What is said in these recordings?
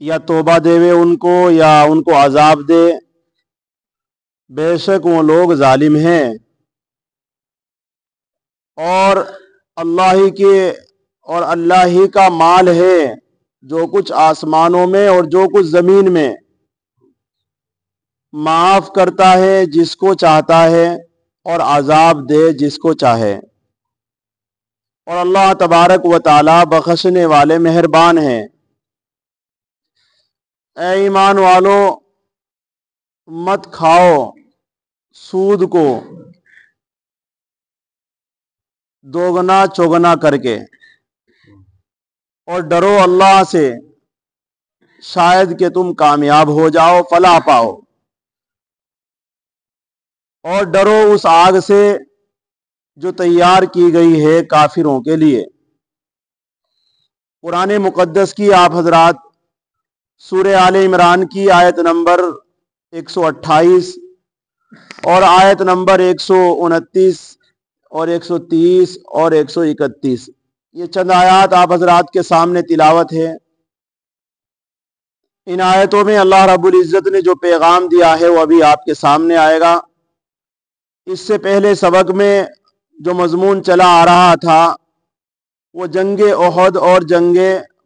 یا توبہ دیوے ان کو یا ان کو عذاب دے، بے شک وہ لوگ ظالم ہیں۔ اور اللہ ہی کا مال ہے، جو کچھ آسمانوں میں اور جو کچھ زمین میں، معاف کرتا ہے جس کو چاہتا ہے اور عذاب دے جس کو چاہے، اور اللہ تبارک و تعالی بخشنے والے مہربان ہیں۔ اے ایمان والو، مت کھاؤ سود کو دوگنا چوگنا کر کے، اور ڈرو اللہ سے، شاید کہ تم کامیاب ہو جاؤ، فلاح پاؤ۔ اور ڈرو اس آگ سے جو تیار کی گئی ہے کافروں کے لیے۔ قرآن مقدس کی آپ حضرات سورہ آل عمران کی آیت نمبر 128 اور آیت نمبر 129 اور 130 اور 131، یہ چند آیات آپ حضرات کے سامنے تلاوت ہے۔ ان آیتوں میں اللہ رب العزت نے جو پیغام دیا ہے وہ ابھی آپ کے سامنے آئے گا۔ اس سے پہلے سبق میں جو مضمون چلا آ رہا تھا وہ جنگ احد اور جنگ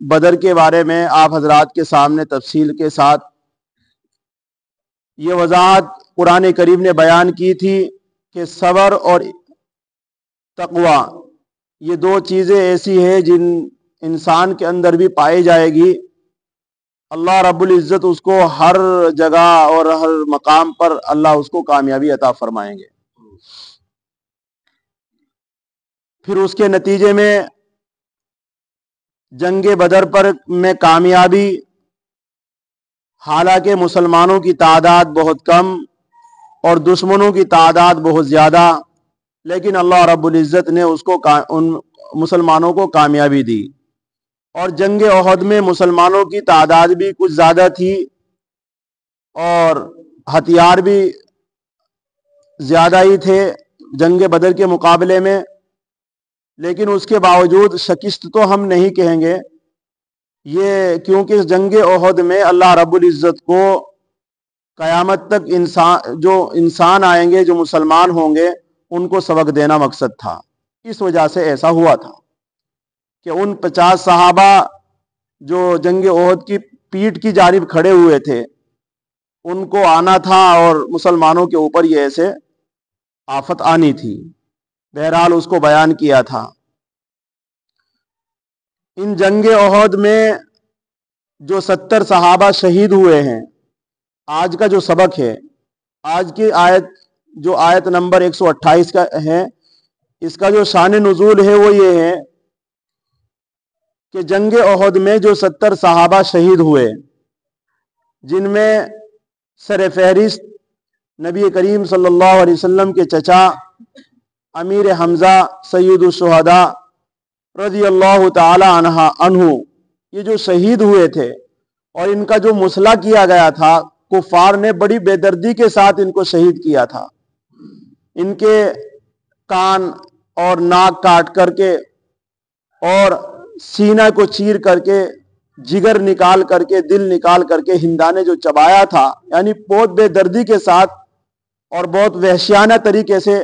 بدر کے بارے میں آپ حضرات کے سامنے تفصیل کے ساتھ یہ وضاحت قرآن کریم نے بیان کی تھی کہ صبر اور تقوی یہ دو چیزیں ایسی ہیں جن انسان کے اندر بھی پائی جائے گی، اللہ رب العزت اس کو ہر جگہ اور ہر مقام پر اللہ اس کو کامیابی عطا فرمائیں گے۔ پھر اس کے نتیجے میں جنگ بدر میں کامیابی، حالانکہ مسلمانوں کی تعداد بہت کم اور دشمنوں کی تعداد بہت زیادہ، لیکن اللہ رب العزت نے ان مسلمانوں کو کامیابی دی۔ اور جنگ احد میں مسلمانوں کی تعداد بھی کچھ زیادہ تھی اور ہتھیار بھی زیادہ ہی تھے جنگ بدر کے مقابلے میں، لیکن اس کے باوجود شکست تو ہم نہیں کہیں گے یہ، کیونکہ جنگ احد میں اللہ رب العزت کو قیامت تک جو انسان آئیں گے، جو مسلمان ہوں گے، ان کو سبق دینا مقصد تھا۔ اس وجہ سے ایسا ہوا تھا کہ ان 50 صحابہ جو جنگ احد کی پیٹھ کی جانب کھڑے ہوئے تھے، ان کو آنا تھا اور مسلمانوں کے اوپر یہ ایسے آفت آنی تھی۔ بہرحال اس کو بیان کیا تھا۔ ان جنگ احد میں جو 70 صحابہ شہید ہوئے ہیں، آج کا جو سبق ہے، آج کی آیت جو آیت نمبر 128 کا ہے، اس کا جو شان نزول ہے وہ یہ ہے کہ جنگ احد میں جو 70 صحابہ شہید ہوئے، جن میں سر فہرست نبی کریم صلی اللہ علیہ وسلم کے چچا امیر حمزہ سید الشہداء رضی اللہ تعالی عنہ یہ جو شہید ہوئے تھے، اور ان کا جو مسئلہ کیا گیا تھا، کفار نے بڑی بے دردی کے ساتھ ان کو شہید کیا تھا۔ ان کے کان اور ناک کاٹ کر کے اور سینہ کو چیر کر کے، جگر نکال کر کے، دل نکال کر کے ہندا نے جو چبایا تھا، یعنی بہت بے دردی کے ساتھ اور بہت وحشیانہ طریقے سے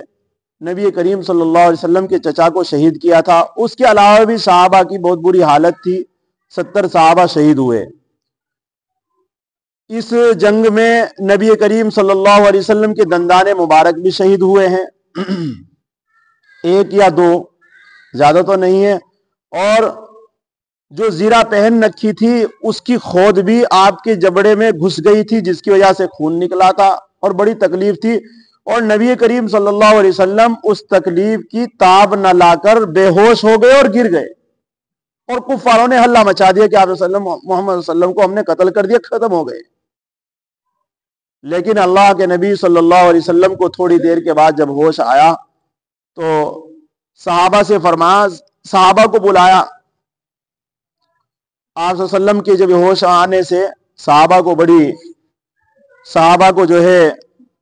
نبی کریم صلی اللہ علیہ وسلم کے چچا کو شہید کیا تھا۔ اس کے علاوہ بھی صحابہ کی بہت بری حالت تھی، 70 صحابہ شہید ہوئے۔ اس جنگ میں نبی کریم صلی اللہ علیہ وسلم کے دندان مبارک بھی شہید ہوئے ہیں، ایک یا دو، زیادہ تو نہیں ہے۔ اور جو زیرہ پہن رکھی تھی اس کی خود بھی آپ کے جبڑے میں گھس گئی تھی، جس کی وجہ سے خون نکلا تھا اور بڑی تکلیف تھی، اور نبی کریم صلی اللہ علیہ وسلم اس تکلیف کی تاب نہ لا کر بے ہوش ہو گئے اور گر گئے، اور کفاروں نے ہلہ مچا دیا کہ آپ محمد صلی اللہ علیہ وسلم کو ہم نے قتل کر دیا، ختم ہو گئے۔ لیکن اللہ کے نبی صلی اللہ علیہ وسلم کو تھوڑی دیر کے بعد جب ہوش آیا تو صحابہ سے فرمایا، صحابہ کو بلایا۔ آپ صلی اللہ علیہ وسلم کے جب ہوش آنے سے صحابہ کو جو ہے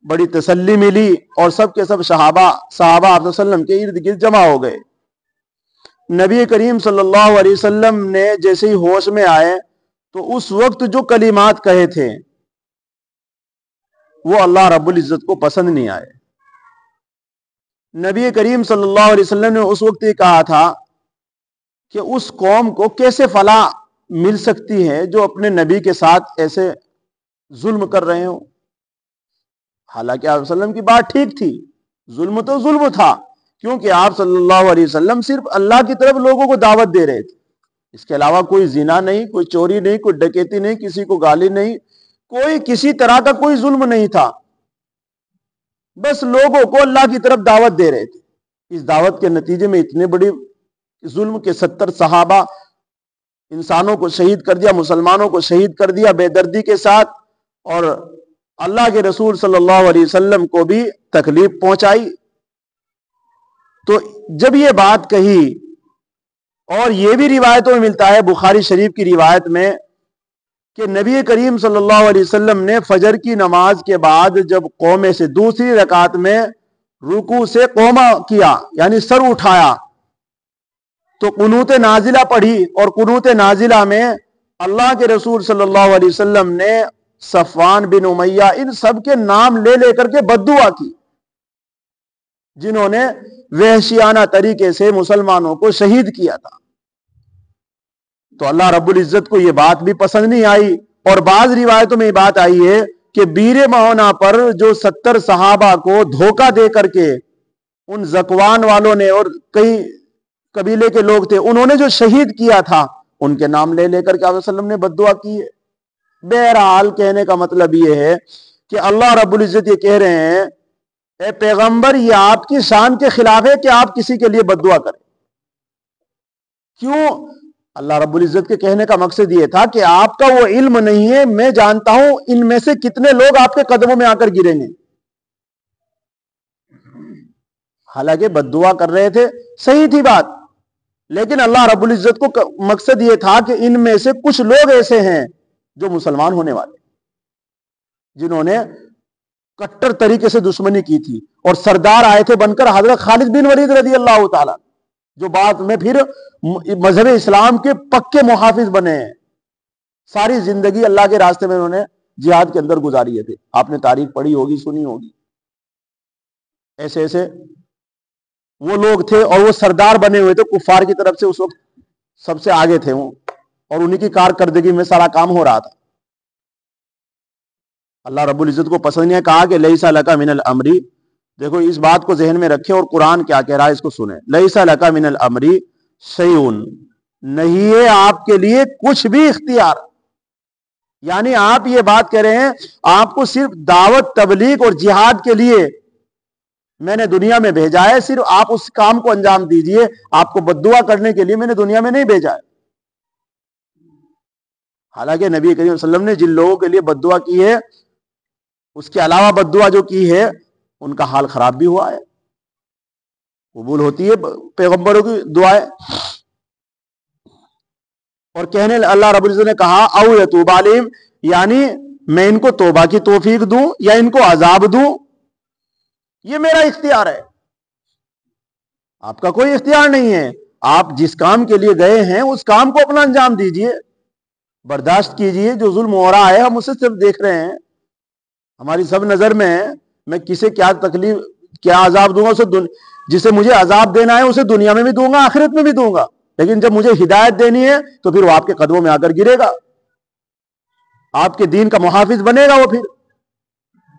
بڑی تسلی ملی، اور سب کے سب صحابہ آپ صلی اللہ علیہ وسلم کے ارد گرد جمع ہو گئے۔ نبی کریم صلی اللہ علیہ وسلم نے جیسے ہی ہوش میں آئے تو اس وقت جو کلمات کہے تھے وہ اللہ رب العزت کو پسند نہیں آئے. نبی کریم صلی اللہ علیہ وسلم نے اس وقت یہ کہا تھا کہ اس قوم کو کیسے فلاح مل سکتی ہے جو اپنے نبی کے ساتھ ایسے ظلم کر رہے ہوں. حالانکہ آپ صلی اللہ علیہ وسلم کی بات ٹھیک تھی، ظلم تو ظلم تھا، کیونکہ آپ صلی اللہ علیہ وسلم صرف اللہ کی طرف لوگوں کو دعوت دے رہے تھے. اس کے علاوہ کوئی زنا نہیں، کوئی چوری نہیں، کوئی ڈکیتی نہیں، کسی کو گالی نہیں، کوئی کسی طرح کا کوئی ظلم نہیں تھا. بس لوگوں کو اللہ کی طرف دعوت دے رہے تھے. اس دعوت کے نتیجے میں اتنے بڑی ظلم کے 70 صحابہ انسانوں کو شہید کر دیا، مسلمانوں کو شہید کر دیا بے دردی کے ساتھ، اور اللہ کے رسول صلی اللہ علیہ وسلم کو بھی تکلیف پہنچائی. تو جب یہ بات کہی، اور یہ بھی روایتوں میں ملتا ہے، بخاری شریف کی روایت میں، کہ نبی کریم صلی اللہ علیہ وسلم نے فجر کی نماز کے بعد جب قومے سے دوسری رکعت میں رکوع سے قوما کیا، یعنی سر اٹھایا، تو قنوت نازلہ پڑھی، اور قنوت نازلہ میں اللہ کے رسول صلی اللہ علیہ وسلم نے صفوان بن امیہ ان سب کے نام لے لے کر کے بد دعا کی، جنہوں نے وحشیانہ طریقے سے مسلمانوں کو شہید کیا تھا. تو اللہ رب العزت کو یہ بات بھی پسند نہیں آئی. اور بعض روایتوں میں یہ بات آئی ہے کہ بیر معونہ پر جو 70 صحابہ کو دھوکہ دے کر کے ان زکوان والوں نے اور کئی قبیلے کے لوگ تھے، انہوں نے جو شہید کیا تھا، ان کے نام لے لے کر کے آپ صلی اللہ علیہ وسلم نے بد دعا کی ہے. بہرحال کہنے کا مطلب یہ ہے کہ اللہ رب العزت یہ کہہ رہے ہیں، اے پیغمبر، یہ آپ کی شان کے خلاف ہے کہ آپ کسی کے لیے بد دعا کریں. کیوں؟ اللہ رب العزت کے کہنے کا مقصد یہ تھا کہ آپ کا وہ علم نہیں ہے، میں جانتا ہوں ان میں سے کتنے لوگ آپ کے قدموں میں آ کر گریں گے. حالانکہ بد دعا کر رہے تھے، صحیح تھی بات، لیکن اللہ رب العزت کو مقصد یہ تھا کہ ان میں سے کچھ لوگ ایسے ہیں جو مسلمان ہونے والے، جنہوں نے کٹر طریقے سے دشمنی کی تھی، اور سردار آئے تھے بن کر حضرت خالد بن ولید رضی اللہ تعالیٰ، جو بعد میں پھر مذہب اسلام کے پکے محافظ بنے ہیں. ساری زندگی اللہ کے راستے میں انہوں نے جہاد کے اندر گزاری تھے. آپ نے تاریخ پڑھی ہوگی، سنی ہوگی. ایسے ایسے وہ لوگ تھے، اور وہ سردار بنے ہوئے تھے کفار کی طرف سے، اس وقت سب سے آگے تھے وہ، اور انہی کی کارکردگی میں سارا کام ہو رہا تھا. اللہ رب العزت کو پسند نہیں کہا کہ لیسا لکا من الامر. دیکھو اس بات کو ذہن میں رکھے، اور قرآن کیا کہہ رہا ہے اس کو سنیں. لیسا لکا من الامر شیئن، نہیں ہے آپ کے لیے کچھ بھی اختیار. یعنی آپ یہ بات کہہ رہے ہیں آپ کو صرف دعوت تبلیغ اور جہاد کے لیے میں نے دنیا میں بھیجا ہے، صرف آپ اس کام کو انجام دیجئے، آپ کو بد دعا کرنے کے لیے میں نے دنیا میں نہیں بھیجا ہے. حالانکہ نبی کریم صلی اللہ علیہ وسلم نے جن لوگوں کے لیے بد دعا کی ہے، اس کے علاوہ بد دعا جو کی ہے ان کا حال خراب بھی ہوا ہے. قبول ہوتی ہے پیغمبروں کی دعائیں. اور کہنے اللہ رب العزت نے کہا او یتوب علیہم، یعنی میں ان کو توبہ کی توفیق دوں یا ان کو عذاب دوں، یہ میرا اختیار ہے، آپ کا کوئی اختیار نہیں ہے. آپ جس کام کے لیے گئے ہیں اس کام کو اپنا انجام دیجئے، برداشت کیجئے. جو ظلم ہو رہا ہے ہم اسے صرف دیکھ رہے ہیں، ہماری سب نظر میں ہے. میں کسے کیا تکلیف کیا عذاب دوں گا، اسے جسے مجھے عذاب دینا ہے اسے دنیا میں بھی دوں گا، آخرت میں بھی دوں گا. لیکن جب مجھے ہدایت دینی ہے تو پھر وہ آپ کے قدموں میں آ کر گرے گا، آپ کے دین کا محافظ بنے گا وہ پھر.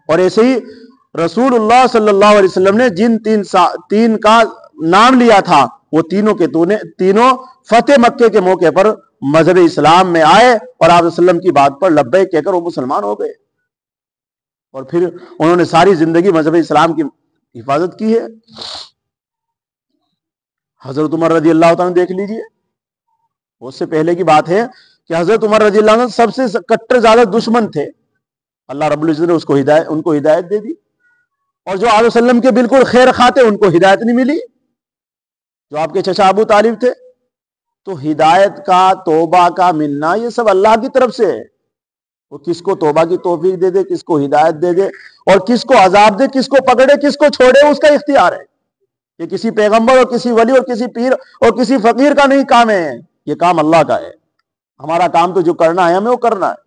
اور ایسے ہی رسول اللہ صلی اللہ علیہ وسلم نے جن تین کا نام لیا تھا، وہ تینوں فتح مکے کے موقع پر مذہب اسلام میں آئے، اور آپ وسلم کی بات پر لبیک کہہ کر وہ مسلمان ہو گئے، اور پھر انہوں نے ساری زندگی مذہب اسلام کی حفاظت کی ہے. حضرت عمر رضی اللہ تعالیٰ دیکھ لیجئے، اس سے پہلے کی بات ہے کہ حضرت عمر رضی اللہ عنہ سب سے کٹر زیادہ دشمن تھے. اللہ رب العزت نے ان کو ہدایت دے دی، اور جو آپ وسلم کے بالکل خیر خواہ تھے ان کو ہدایت نہیں ملی، جو آپ کے چچا ابو طالب تھے. تو ہدایت کا، توبہ کا ملنا یہ سب اللہ کی طرف سے ہے. وہ کس کو توبہ کی توفیق دے دے، کس کو ہدایت دے دے، اور کس کو عذاب دے، کس کو پکڑے، کس کو چھوڑے، اس کا اختیار ہے. یہ کسی پیغمبر اور کسی ولی اور کسی پیر اور کسی فقیر کا نہیں کام ہے، یہ کام اللہ کا ہے. ہمارا کام تو جو کرنا ہے ہمیں وہ کرنا ہے.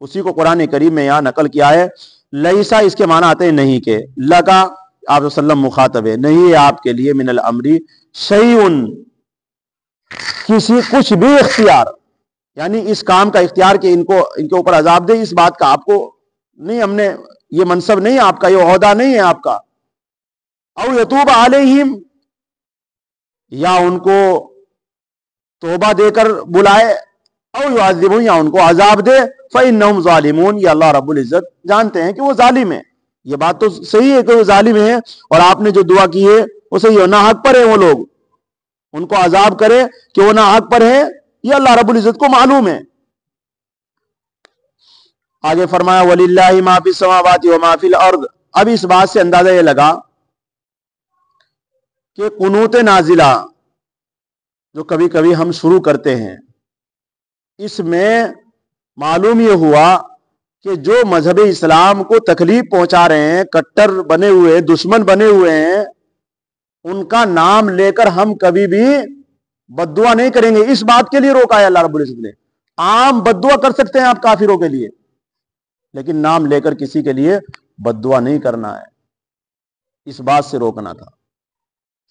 اسی کو قرآن کریم میں یہاں نقل کیا ہے. لیسا اس کے معنی آتے ہیں نہیں کہ، لگا آپ وسلم مخاطب ہے، نہیں ہے آپ کے لیے من الامری شیئن، کچھ بھی اختیار، یعنی اس کام کا اختیار کہ ان کے اوپر عذاب دے، اس بات کا آپ کو نہیں، ہم نے یہ منصب نہیں ہے آپ کا، یہ عہدہ نہیں ہے آپ کا. او یتوب علیہم، یا ان کو توبہ دے کر بلائے، او یعذبہم، یا ان کو عذاب دے. فإنہم ظالمون، یہ اللہ رب العزت جانتے ہیں کہ وہ ظالم ہیں. یہ بات تو صحیح ہے کہ وہ ظالم ہیں، اور آپ نے جو دعا کی ہے وہ صحیح ہے. ناحق پر ہیں وہ لوگ، ان کو عذاب کرے کہ وہ ناحق پر ہیں، یہ اللہ رب العزت کو معلوم ہے. آگے فرمایا وَلِلَّهِ مَا فِي السَّمَاوَاتِ وَمَا فِي الْأَرْضِ. اب اس بات سے اندازہ یہ لگا کہ قنوت نازلہ جو کبھی کبھی ہم شروع کرتے ہیں، اس میں معلوم یہ ہوا کہ جو مذہب اسلام کو تکلیف پہنچا رہے ہیں، کٹر بنے ہوئے، دشمن بنے ہوئے ہیں، ان کا نام لے کر ہم کبھی بھی بد دعا نہیں کریں گے. اس بات کے لیے روکا ہے اللہ رب العزت نے. عام بد دعا کر سکتے ہیں آپ کافروں کے لیے، لیکن نام لے کر کسی کے لیے بد دعا نہیں کرنا ہے. اس بات سے روکنا تھا.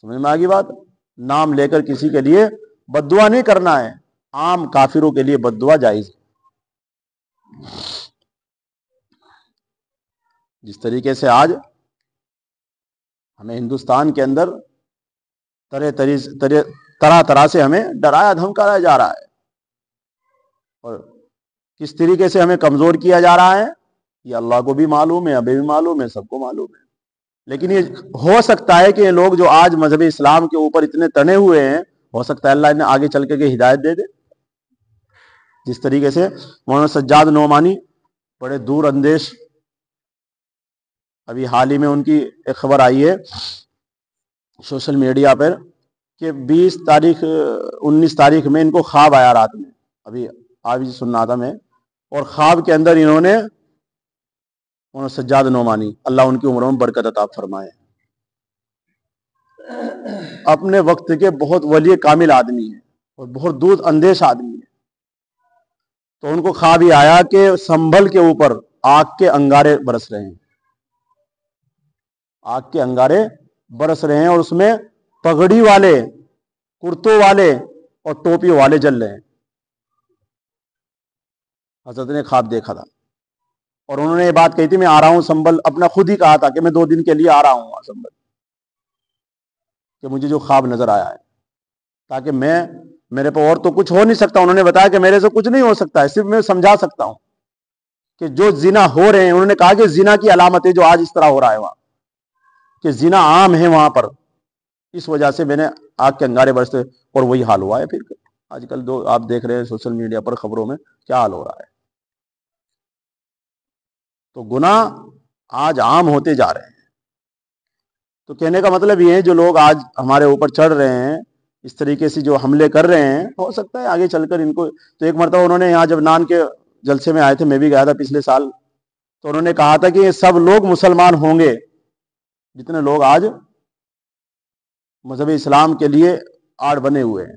سمجھ میں آگی بات؟ نام لے کر کسی کے لیے بد دعا نہیں کرنا ہے. عام کافروں کے لیے بد دعا جائز ہے. جس طریقے سے آج ہمیں ہندوستان کے اندر طرح طرح سے ہمیں ڈرایا دھمکایا جا رہا ہے، اور کس طریقے سے ہمیں کمزور کیا جا رہا ہے یہ اللہ کو بھی معلوم ہے، ہمیں بھی معلوم ہے، سب کو معلوم ہے. لیکن یہ ہو سکتا ہے کہ یہ لوگ جو آج مذہب اسلام کے اوپر اتنے تنے ہوئے ہیں، ہو سکتا ہے اللہ انہیں آگے چل کے ہدایت دے دے. جس طریقے سے مولانا سجاد نعمانی بڑے دور اندیش، ابھی حال ہی میں ان کی ایک خبر آئی ہے سوشل میڈیا پر کہ 19 تاریخ میں ان کو خواب آیا رات میں، ابھی آج سننا تھا میں، اور خواب کے اندر انہوں نے مولانا سجاد نعمانی اللہ ان کی عمروں میں برکت عطا فرمائے، اپنے وقت کے بہت ولی کامل آدمی ہیں اور بہت دور اندیش آدمی ہیں. تو ان کو خواب ہی آیا کہ سنبھل کے اوپر آگ کے انگارے برس رہے ہیں، آگ کے انگارے برس رہے ہیں، اور اس میں پگڑی والے، کرتوں والے اور ٹوپیوں والے جل رہے ہیں. حضرت نے خواب دیکھا تھا، اور انہوں نے یہ بات کہی تھی میں آ رہا ہوں سنبھل، اپنا خود ہی کہا تھا کہ میں 2 دن کے لیے آ رہا ہوں وہاں سنبھل، کہ مجھے جو خواب نظر آیا ہے، تاکہ میرے پہ اور تو کچھ ہو نہیں سکتا. انہوں نے بتایا کہ میرے سے کچھ نہیں ہو سکتا ہے، صرف میں سمجھا سکتا ہوں کہ جو زنا ہو رہے ہیں، انہوں نے کہا کہ زنا کی علامت ہے جو آج اس طرح ہو رہا ہے وہاں، کہ زنا عام ہے وہاں پر، اس وجہ سے میں نے آگ کے انگارے برستے، اور وہی حال ہوا ہے. پھر آج کل آپ دیکھ رہے ہیں سوشل میڈیا پر خبروں میں کیا حال ہو رہا ہے. تو گناہ آج عام ہوتے جا رہے ہیں. تو کہنے کا مطلب یہ ہے جو لوگ آج ہمارے اوپر چڑھ رہے ہیں، اس طریقے سے جو حملے کر رہے ہیں، ہو سکتا ہے آگے چل کر ان کو. تو ایک مرتبہ انہوں نے یہاں جب نان کے جلسے میں آئے تھے، میں بھی گیا تھا پچھلے سال، تو انہوں نے کہا تھا کہ یہ سب لوگ مسلمان ہوں گے، جتنے لوگ آج مذہب اسلام کے لیے آڑ بنے ہوئے ہیں،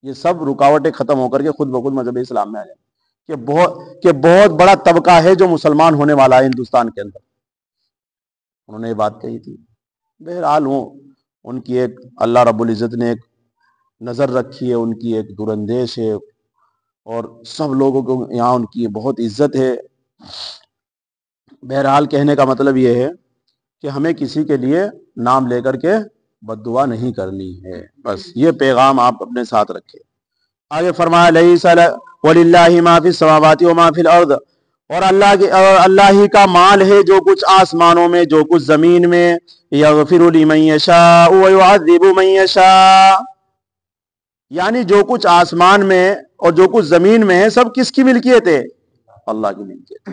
یہ سب رکاوٹیں ختم ہو کر کے خود بخود مذہب اسلام میں آ جائیں. کہ بہت بڑا طبقہ ہے جو مسلمان ہونے والا ہے ہندوستان کے اندر. انہوں نے یہ بات کہی تھی. بہرحال ان کی ایک اللہ رب العزت نے ایک نظر رکھی ہے، ان کی ایک دراندیش ہے، اور سب لوگوں کو یہاں ان کی بہت عزت ہے. بہرحال کہنے کا مطلب یہ ہے کہ ہمیں کسی کے لیے نام لے کر کے بد دعا نہیں کرنی ہے. بس یہ پیغام آپ اپنے ساتھ رکھیں. آگے فرمایا لیس وللہ ما فی السماوات و ما فی الارض، اور اللہ ہی کا مال ہے جو کچھ آسمانوں میں جو کچھ زمین میں. یغفر لمن یشاء ویعذب من یشاء، یعنی جو کچھ آسمان میں اور جو کچھ زمین میں ہے سب کس کی ملکیت ہے؟ اللہ کی ملکیت.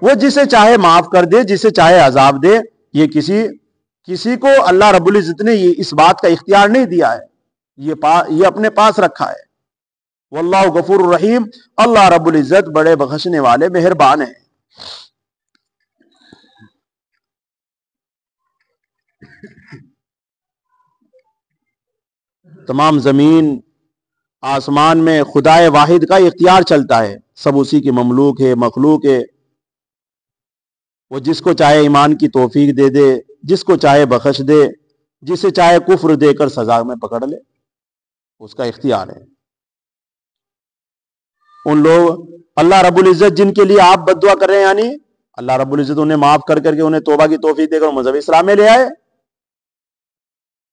وہ جسے چاہے معاف کر دے، جسے چاہے عذاب دے. یہ کسی کو اللہ رب العزت نے اس بات کا اختیار نہیں دیا ہے، یہ اپنے پاس رکھا ہے. واللہ غفور الرحیم، اللہ رب العزت بڑے بخشنے والے مہربان ہیں. تمام زمین آسمان میں خدائے واحد کا اختیار چلتا ہے، سب اسی کی مملوک ہے، مخلوق ہے. وہ جس کو چاہے ایمان کی توفیق دے دے، جس کو چاہے بخش دے، جسے چاہے کفر دے کر سزا میں پکڑ لے، اس کا اختیار ہے. ان لوگ اللہ رب العزت جن کے لیے آپ بد دعا کر رہے ہیں، یعنی اللہ رب العزت انہیں معاف کر کے انہیں توبہ کی توفیق دے کر مذہب اسلام میں لے آئے،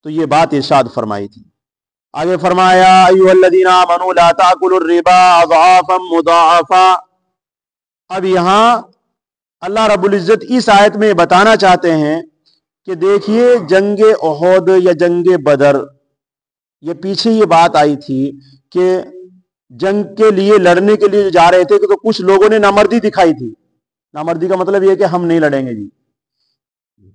تو یہ بات ارشاد فرمائی تھی. آگے فرمایا ایھا الذین آمنوا لا تأکلوا الربا اضعافا مضاعفا. اب یہاں اللہ رب العزت اس آیت میں بتانا چاہتے ہیں کہ دیکھیے جنگ احد یا جنگ بدر، یہ پیچھے یہ بات آئی تھی کہ جنگ کے لیے لڑنے کے لیے جا رہے تھے کہ تو کچھ لوگوں نے نامردی دکھائی تھی. نامردی کا مطلب یہ کہ ہم نہیں لڑیں گے جی.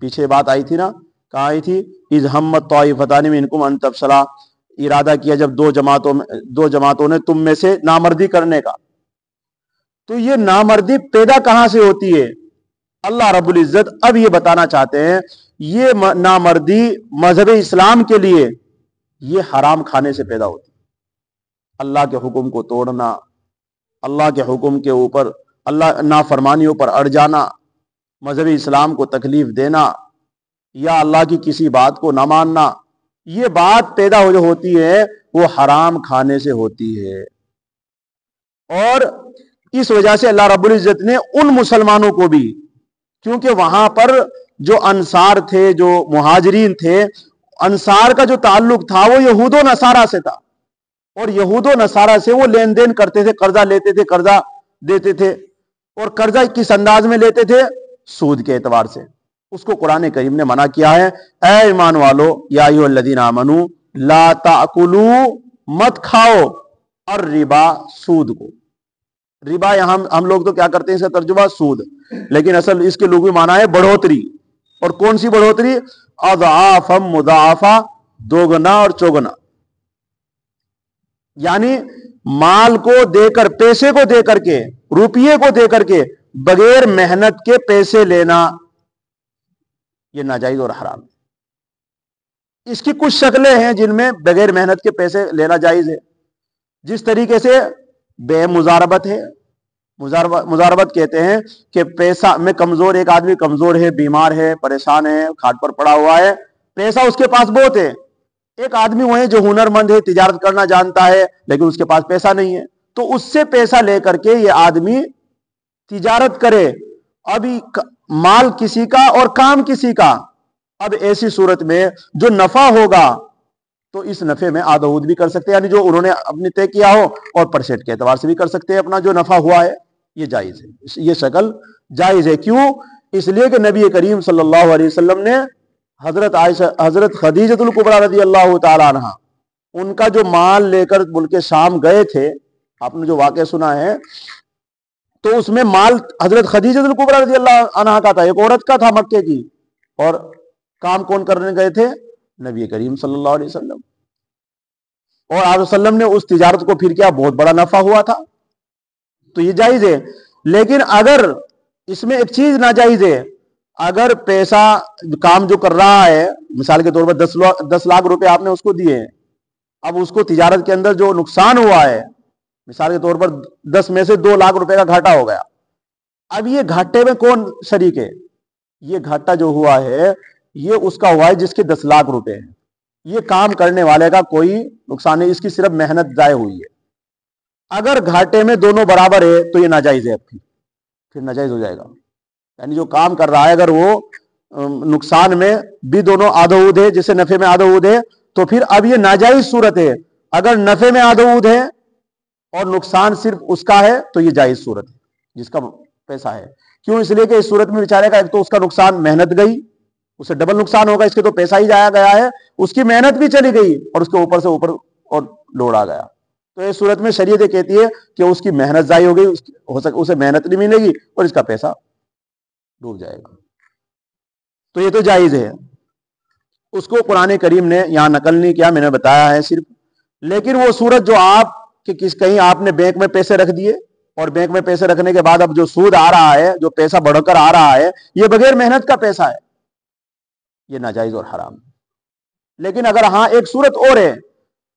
پیچھے بات آئی تھی نا، کہاں آئی تھی؟ اذ ہمت طائفتان منکم ان تفشلا، ارادہ کیا جب دو جماعتوں نے تم میں سے نامردی کرنے کا. تو یہ نامردی پیدا کہاں سے ہوتی ہے؟ اللہ رب العزت اب یہ بتانا چاہتے ہیں یہ نامردی مذہب اسلام کے لیے یہ حرام کھانے سے پیدا ہوتی ہے. اللہ کے حکم کو توڑنا، اللہ کے حکم کے اوپر اللہ نافرمانیوں پر اڑ جانا، مذہب اسلام کو تکلیف دینا، یا اللہ کی کسی بات کو نہ ماننا، یہ بات پیدا جو ہوتی ہے وہ حرام کھانے سے ہوتی ہے. اور اس وجہ سے اللہ رب العزت نے ان مسلمانوں کو بھی، کیونکہ وہاں پر جو انصار تھے، جو مہاجرین تھے، انصار کا جو تعلق تھا وہ یہود و نصارہ سے تھا، اور یہود و نصارہ سے وہ لین دین کرتے تھے، قرضہ لیتے تھے، قرضہ دیتے تھے. اور قرضہ کس انداز میں لیتے تھے؟ سود کے اعتبار سے. اس کو قرآن کریم نے منع کیا ہے، اے ایمان والو یا ایھا الذین آمنو لا تأکلوا، مت کھاؤ، الربا، سود کو. ربا یہاں ہم لوگ تو کیا کرتے ہیں اس کا ترجمہ سود، لیکن اصل اس کے لغوی معنی ہے بڑھوتری. اور کون سی بڑھوتری؟ اضعافا مضاعفا، دوگنا اور چوگنا. یعنی مال کو دے کر، پیسے کو دے کر کے، روپیے کو دے کر کے بغیر محنت کے پیسے لینا، یہ ناجائز اور حرام ہے. اس کی کچھ شکلیں ہیں جن میں بغیر محنت کے پیسے لینا جائز ہے. جس طریقے سے بے مضاربت ہے. مضاربت کہتے ہیں کہ پیسہ میں کمزور، ایک آدمی کمزور ہے، بیمار ہے، پریشان ہے، کھاٹ پر پڑا ہوا ہے، پیسہ اس کے پاس بہت ہے. ایک آدمی وہ ہے جو ہنر مند ہے، تجارت کرنا جانتا ہے، لیکن اس کے پاس پیسہ نہیں ہے، تو اس سے پیسہ لے کر کے یہ آدمی تجارت کرے. ابھی مال کسی کا اور کام کسی کا. اب ایسی صورت میں جو نفع ہوگا تو اس نفع میں آدھود بھی کر سکتے ہیں، یعنی جو انہوں نے اپنے طے کیا ہو، اور پرسنٹ کے اعتبار سے بھی کر سکتے ہیں اپنا جو نفع ہوا ہے. یہ جائز ہے، یہ شکل جائز ہے. کیوں؟ اس لیے کہ نبی کریم صلی اللہ علیہ وسلم نے حضرت خدیجہ الکبریٰ رضی اللہ تعالی عنہ، ان کا جو مال لے کر ملک شام گئے تھے، آپ نے جو واقعہ سنا ہے، تو اس میں مال حضرت خدیجہ الکبریٰ رضی اللہ عنہ کا تھا، ایک عورت کا تھا مکے کی. اور کام کون کرنے گئے تھے؟ نبی کریم صلی اللہ علیہ وسلم. اور آپ وسلم نے اس تجارت کو پھر کیا، بہت بڑا نفع ہوا تھا. تو یہ جائز ہے. لیکن اگر اس میں ایک چیز ناجائز ہے، اگر پیسہ کام جو کر رہا ہے، مثال کے طور پر 10 لاکھ روپے آپ نے اس کو دیے، اب اس کو تجارت کے اندر جو نقصان ہوا ہے، مثال کے طور پر 10 میں سے 2 لاکھ روپے کا گھاٹا ہو گیا. اب یہ گھاٹے میں کون شریک ہے؟ یہ گھاٹا جو ہوا ہے یہ اس کا ہوا ہے جس کے 10 لاکھ روپے ہیں. یہ کام کرنے والے کا کوئی نقصان نہیں، اس کی صرف محنت ضائع ہوئی ہے. اگر گھاٹے میں دونوں برابر ہے تو یہ ناجائز ہے، پھر ناجائز ہو جائے گا. یعنی جو کام کر رہا ہے اگر وہ نقصان میں بھی دونوں آدھود ہے، جسے نفع میں آدھود ہے، تو پھر اب یہ ناجائز صورت ہے. اگر نفع میں آدھود ہے اور نقصان صرف اس کا ہے تو یہ جائز صورت ہے جس کا پیسہ ہے. کیوں؟ اس لیے کہ اس صورت میں بیچارے کا ایک تو اس کا نقصان، محنت گئی، اسے ڈبل نقصان ہوگا. اس کے تو پیسہ ہی جایا گیا ہے، اس کی محنت بھی چلی گئی، اور اس کے اوپر سے اوپر اور لوڑ آ گیا. تو اس صورت میں شریعت کہتی ہے کہ اس کی محنت ضائع ہو گئی، اسے محنت نہیں ملے گی اور اس کا پیسہ ڈوب جائے گا. تو یہ تو جائز ہے. اس کو قرآن کریم نے یہاں نقل نہیں کیا، میں نے بتایا ہے صرف. لیکن وہ صورت جو آپ کہ کہیں آپ نے بینک میں پیسے رکھ دیے، اور بینک میں پیسے رکھنے کے بعد اب جو سود آ رہا ہے، جو پیسہ بڑھ کر آ رہا ہے، یہ بغیر محنت کا پیسہ ہے، یہ ناجائز اور حرام. لیکن اگر ہاں ایک صورت اور ہے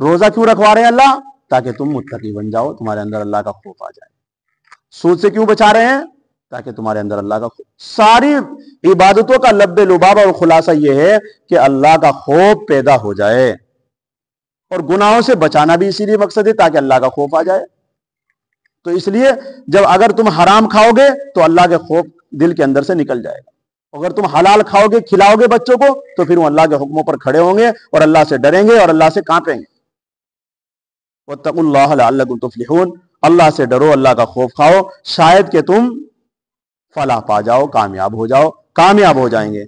روزہ کیوں رکھوا رہے ہیں اللہ؟ تاکہ تم متقی بن جاؤ، تمہارے اندر اللہ کا خوف آ جائے۔ سود سے کیوں بچا رہے ہیں؟ تاکہ تمہارے اندر اللہ کا خوف۔ ساری عبادتوں کا لب لباب اور خلاصہ یہ ہے کہ اللہ کا خوف پیدا ہو جائے، اور گناہوں سے بچانا بھی اسی لیے مقصد ہے تاکہ اللہ کا خوف آ جائے۔ تو اس لیے جب اگر تم حرام کھاؤ گے تو اللہ کے خوف دل کے اندر سے نکل جائے گا، اگر تم حلال کھاؤ گے، کھلاؤ گے بچوں کو، تو پھر وہ اللہ کے حکموں پر کھڑے ہوں گے اور اللہ سے ڈریں گے اور اللہ سے کانپیں گے۔ واتقوا اللہ لعلکم تفلحون، اللہ سے ڈرو، اللہ کا خوف کھاؤ، شاید کہ تم فلاح پا جاؤ، کامیاب ہو جاؤ، کامیاب ہو جائیں گے۔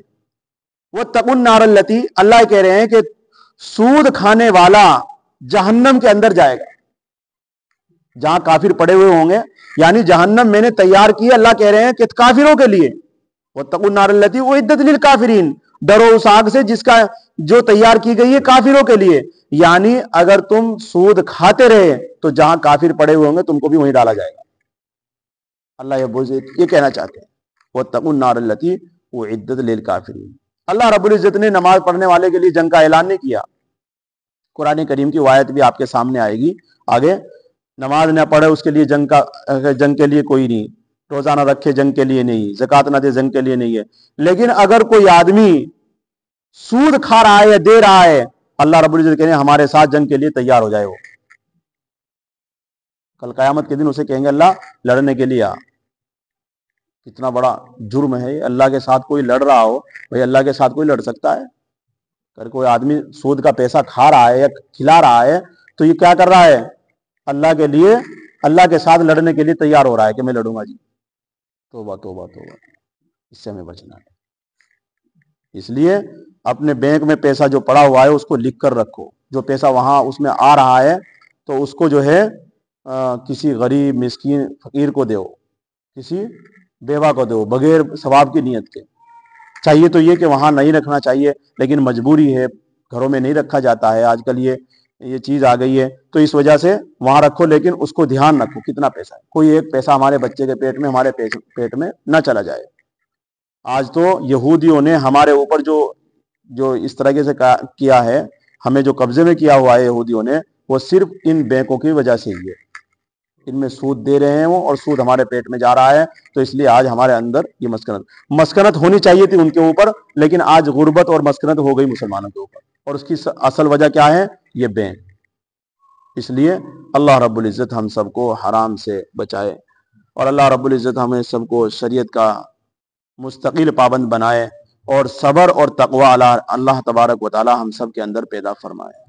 واتقوا النار التی، اللہ کہہ رہے ہیں کہ سود کھانے والا جہنم کے اندر جائے گا، جہاں کافر پڑے ہوئے ہوں گے، یعنی جہنم میں نے تیار کی، اللہ کہہ رہے ہیں کہ کافروں کے لیے۔ واتقوا النار التی اعدت للکافرین، ڈرو اس آگ سے جس کا جو تیار کی گئی ہے کافروں کے لیے۔ یعنی اگر تم سود کھاتے رہے تو جہاں کافر پڑے ہوئے ہوں گے تم کو بھی وہیں ڈالا جائے گا۔ اللہ یہ کہنا چاہتے ہیں واتقوا النار التی اعدت للکافرین۔ اللہ رب العزت نے نماز پڑھنے والے کے لیے جنگ کا اعلان نہیں کیا۔ قرآن کریم کی آیت بھی آپ کے سامنے آئے گی آگے، نماز نہ پڑھے اس کے لیے جنگ کے لیے کوئی نہیں، روزہ نہ رکھے جنگ کے لیے نہیں، زکوٰۃ نہ دے جنگ کے لیے نہیں ہے۔ لیکن اگر کوئی آدمی سود کھا رہا ہے یا دے رہا ہے، اللہ رب العزت کہنے ہمارے ساتھ جنگ کے لیے تیار ہو جائے۔ وہ کل قیامت کے دن اسے کہیں گے اللہ لڑنے کے لیے آ۔ کتنا بڑا جرم ہے، اللہ کے ساتھ کوئی لڑ رہا ہو، بھائی اللہ کے ساتھ کوئی لڑ سکتا ہے؟ اگر کوئی آدمی سود کا پیسہ کھا رہا ہے یا کھلا رہا ہے تو یہ کیا کر رہا ہے؟ اللہ کے لیے، اللہ کے ساتھ لڑنے کے لیے تیار ہو رہا ہے کہ میں لڑوں گا جی۔ توبہ توبہ توبہ، اس سے ہمیں بچنا ہے۔ اس لیے اپنے بینک میں پیسہ جو پڑا ہوا ہے اس کو لکھ کر رکھو، جو پیسہ وہاں اس میں آ رہا ہے تو اس کو جو ہے کسی غریب مسکین فقیر کو دو، کسی بیوہ کو دو، بغیر ثواب کی نیت کے۔ چاہیے تو یہ کہ وہاں نہیں رکھنا چاہیے، لیکن مجبوری ہے، گھروں میں نہیں رکھا جاتا ہے، آج کل یہ چیز آ گئی ہے تو اس وجہ سے وہاں رکھو، لیکن اس کو دھیان رکھو کتنا پیسہ ہے، کوئی ایک پیسہ ہمارے بچے کے پیٹ میں، ہمارے پیٹ میں نہ چلا جائے۔ آج تو یہودیوں نے ہمارے اوپر جو اس طریقے سے کیا ہے، ہمیں جو قبضے میں کیا ہوا ہے یہودیوں نے، وہ صرف ان بینکوں کی وجہ سے ہی ہے۔ ان میں سود دے رہے ہیں وہ، اور سود ہمارے پیٹ میں جا رہا ہے، تو اس لیے آج ہمارے اندر یہ مسکنت ہونی چاہیے تھی ان کے اوپر، لیکن آج غربت اور مسکنت ہو گئی مسلمانوں کے اوپر، اور اس کی اصل وجہ کیا ہے؟ یہ بینک۔ اس لیے اللہ رب العزت ہم سب کو حرام سے بچائے، اور اللہ رب العزت ہمیں سب کو شریعت کا مستقل پابند بنائے، اور صبر اور تقوی اللہ تبارک و تعالی ہم سب کے اندر پیدا فرمائے۔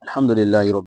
الحمدللہ رب